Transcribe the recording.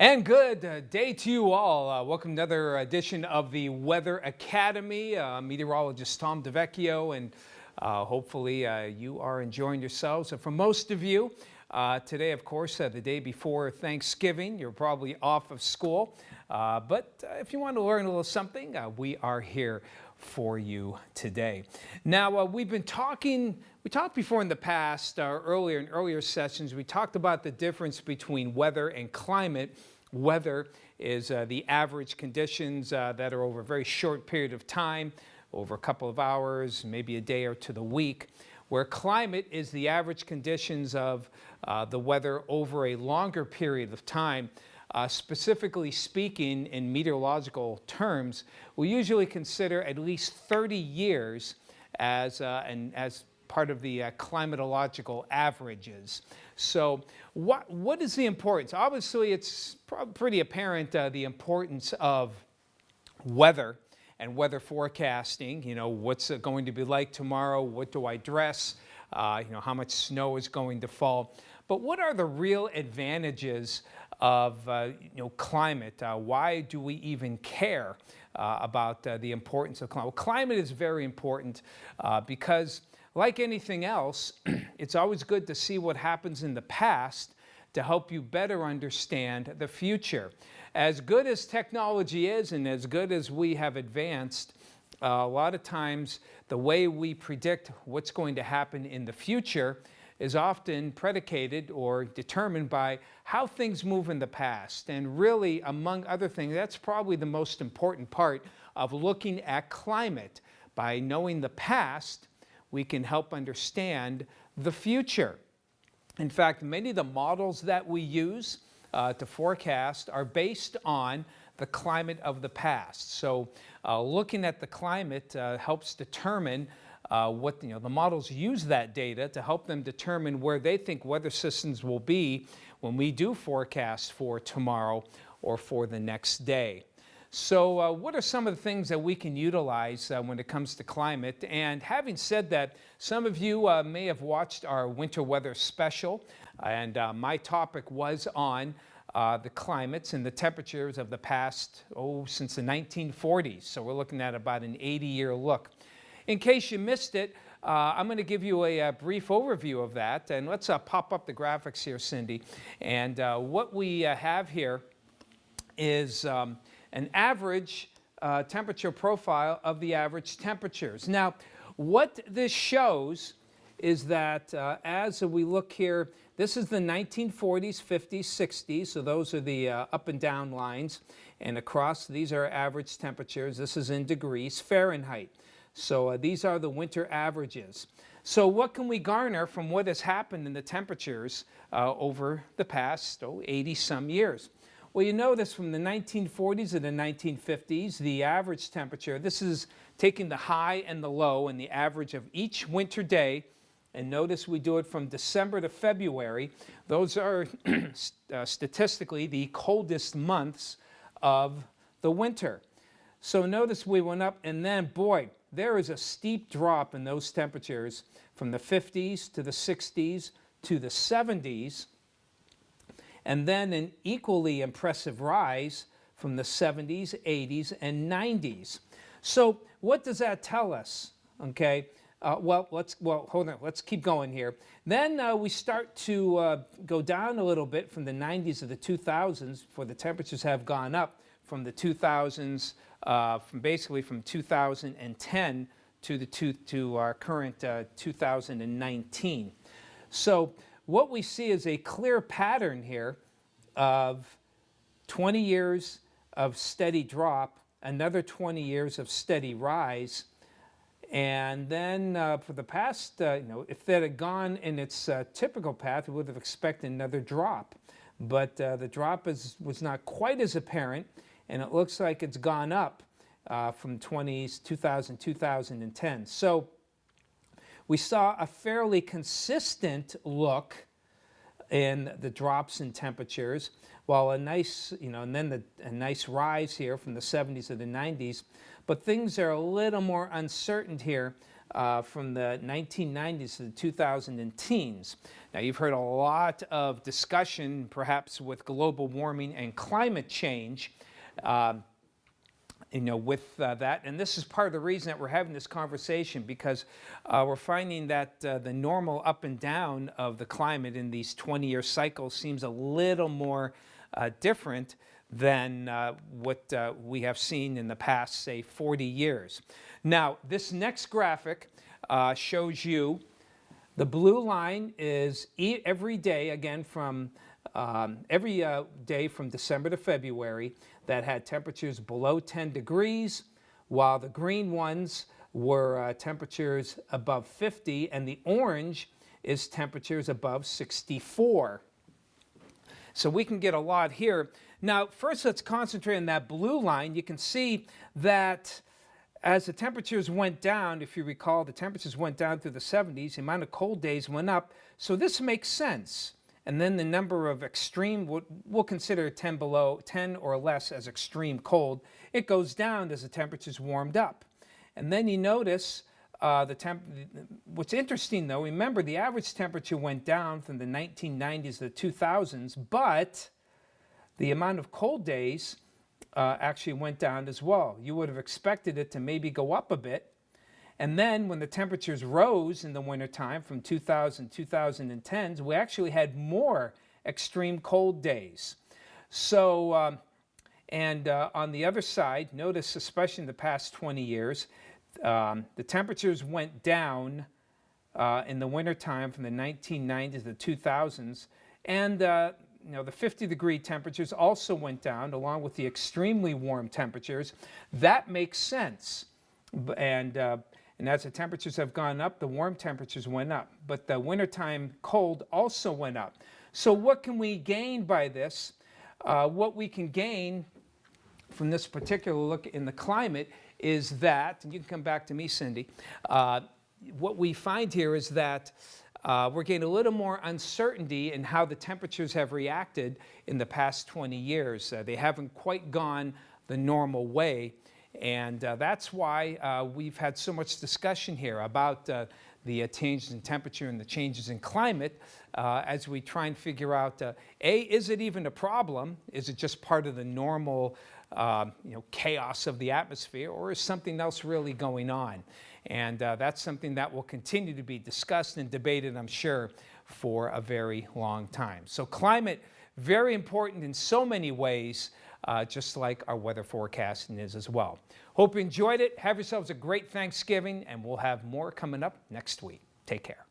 And good day to you all. Welcome to another edition of the Weather Academy. Meteorologist Tom DeVecchio, and hopefully you are enjoying yourselves. And for most of you, today, of course, the day before Thanksgiving, you're probably off of school. But if you want to learn a little something, we are here for you today. Now, we talked before in the past, earlier sessions, we talked about the difference between weather and climate. Weather is the average conditions that are over a very short period of time, over a couple of hours, maybe a day or to the week, where climate is the average conditions of the weather over a longer period of time. Specifically speaking, in meteorological terms, we usually consider at least 30 years as part of the climatological averages. So what is the importance? Obviously, it's pretty apparent the importance of weather and weather forecasting. You know, what's it going to be like tomorrow? What do I dress? How much snow is going to fall? But what are the real advantages of climate? Why do we even care about the importance of climate? Well, climate is very important because, like anything else, it's always good to see what happens in the past to help you better understand the future. As good as technology is and as good as we have advanced, a lot of times the way we predict what's going to happen in the future is often predicated or determined by how things move in the past. And really, among other things, that's probably the most important part of looking at climate. By knowing the past, we can help understand the future. In fact, many of the models that we use to forecast are based on the climate of the past. So looking at the climate helps determine what the models use that data to help them determine where they think weather systems will be when we do forecast for tomorrow or for the next day. So what are some of the things that we can utilize when it comes to climate? And having said that, some of you may have watched our winter weather special, and my topic was on the climates and the temperatures of the past, since the 1940s. So we're looking at about an 80-year look. In case you missed it, I'm going to give you a brief overview of that. And let's pop up the graphics here, Cindy. And what we have here is an average temperature profile of the average temperatures. Now, what this shows is that as we look here, this is the 1940s, 50s, 60s. So those are the up and down lines. And across, these are average temperatures. This is in degrees Fahrenheit. So these are the winter averages. So what can we garner from what has happened in the temperatures over the past 80-some years? Well, you notice from the 1940s to the 1950s, the average temperature, this is taking the high and the low and the average of each winter day. And notice we do it from December to February. Those are statistically the coldest months of the winter. So notice we went up, and then, boy, there is a steep drop in those temperatures from the 50s to the 60s to the 70s, and then an equally impressive rise from the 70s, 80s, and 90s. So what does that tell us? Okay, hold on, let's keep going here. Then we start to go down a little bit from the 90s to the 2000s, for the temperatures have gone up from the 2000s, from 2010 to our current 2019. So what we see is a clear pattern here of 20 years of steady drop, another 20 years of steady rise, and then for the past, if that had gone in its typical path, we would have expected another drop. But the drop was not quite as apparent, and it looks like it's gone up from 2010. So we saw a fairly consistent look in the drops in temperatures, while a nice, and then a nice rise here from the 70s to the 90s. but things are a little more uncertain here from the 1990s to the 2010s. Now, you've heard a lot of discussion, perhaps with global warming and climate change, with that. And this is part of the reason that we're having this conversation, because we're finding that the normal up and down of the climate in these 20-year cycles seems a little more different than what we have seen in the past, say, 40 years. Now, this next graphic shows you the blue line is every day, again, from every day from December to February, that had temperatures below 10 degrees, while the green ones were temperatures above 50, and the orange is temperatures above 64. So we can get a lot here. Now, first let's concentrate on that blue line. You can see that as the temperatures went down, if you recall, the temperatures went down through the 70s, the amount of cold days went up. So this makes sense. And then the number of extreme, we'll consider 10 or less as extreme cold, it goes down as the temperatures warmed up. And then you notice what's interesting though, remember the average temperature went down from the 1990s to the 2000s, but the amount of cold days actually went down as well. You would have expected it to maybe go up a bit. And then when the temperatures rose in the wintertime from 2010s, we actually had more extreme cold days. So, on the other side, notice especially in the past 20 years, the temperatures went down in the wintertime from the 1990s to the 2000s. And the 50-degree temperatures also went down along with the extremely warm temperatures. That makes sense. And as the temperatures have gone up, the warm temperatures went up. But the wintertime cold also went up. So what can we gain by this? What we can gain from this particular look in the climate is that, and you can come back to me, Cindy, what we find here is that we're getting a little more uncertainty in how the temperatures have reacted in the past 20 years. They haven't quite gone the normal way. And that's why we've had so much discussion here about the changes in temperature and the changes in climate as we try and figure out, is it even a problem? Is it just part of the normal chaos of the atmosphere, or is something else really going on? And that's something that will continue to be discussed and debated, I'm sure, for a very long time. So climate, very important in so many ways, just like our weather forecasting is as well. Hope you enjoyed it. Have yourselves a great Thanksgiving, and we'll have more coming up next week. Take care.